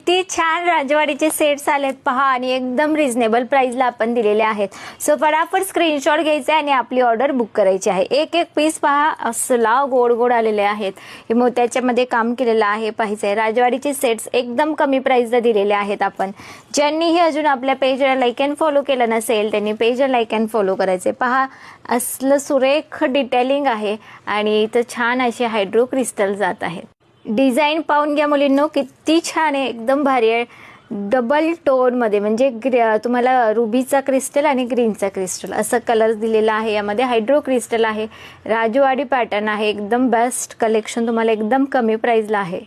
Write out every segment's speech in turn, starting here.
किती छान राजवाडीचे सेट्स आलेत पहा आणि एकदम रिझनेबल प्राइसला आपण दिलेले आहेत. सो फटाफट स्क्रीनशॉट घ्यायचा आणि आपली ऑर्डर बुक करायची आहे. एक एक पीस पहा असला गोड गोड आलेले आहेत. हे मोत्याच्यामध्ये काम केलेलं आहे पाहिजे. राजवाडीचे सेट्स एकदम कमी प्राइसला दिलेले आहेत. आपण ज्यांनीही अजून आपल्या पेजला लाईक अँड फॉलो केलं नसेल त्यांनी पेजला लाईक अँड फॉलो करायचे. पहा असलं सुरेख डिटेलिंग आहे आणि इथं छान असे हायड्रो क्रिस्टल जात आहेत. डिझाईन पाहून घ्या मुलींनो, किती छान आहे, एकदम भारी आहे. डबल टोन मध्ये म्हणजे तुम्हाला रुबीचा क्रिस्टल आणि ग्रीनचा क्रिस्टल असं कलर दिलेला आहे. यामध्ये हायड्रो क्रिस्टल आहे, राजवाडी पॅटर्न आहे. एकदम बेस्ट कलेक्शन तुम्हाला एकदम कमी प्राइसला आहे.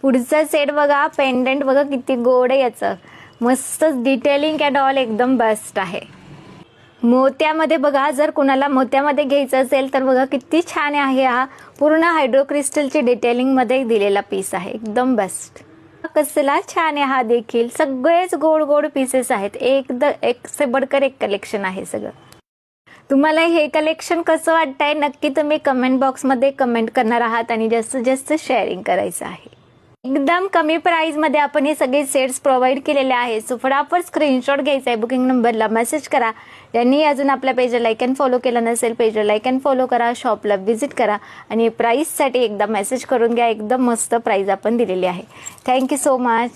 पुढचा सेट बघा, पेंडंट बघा किती गोड आहे, याचं मस्त डिटेलिंग अँड ऑल एकदम बेस्ट आहे. मोत्यामध्ये बघा, जर कुणाला मोत्यामध्ये घ्यायचं असेल तर बघा किती छान आहे. हा पूर्ण हायड्रो क्रिस्टलची डिटेलिंग मध्ये दिलेला पीस आहे, एकदम बेस्ट. कसला छान आहे हा देखील. सगळेच गोड गोड पीसेस आहेत. एक से बढ़कर एक कलेक्शन आहे सगळं. तुम्हाला हे कलेक्शन कसं वाटतंय नक्की तुम्ही कमेंट बॉक्स मध्ये कमेंट करणार आहात आणि जास्तीत जास्त शेअरिंग करायचं आहे. एकदम कमी प्राइस मध्ये आपण हे सगळे सेट्स प्रोव्हाइड केलेले आहेत. सो फटाफट स्क्रीनशॉट घ्यायचा आहे. बुकिंग नंबरला मेसेज करा. ज्यांनी अजून आपल्या पेजला लाईक अँड फॉलो केलं नसेल पेजला लाईक अँड फॉलो करा, शॉपला व्हिजिट करा आणि प्राइससाठी एकदा मेसेज करून घ्या. एकदम मस्त प्राइस आपण दिलेली आहे. Thank you so much.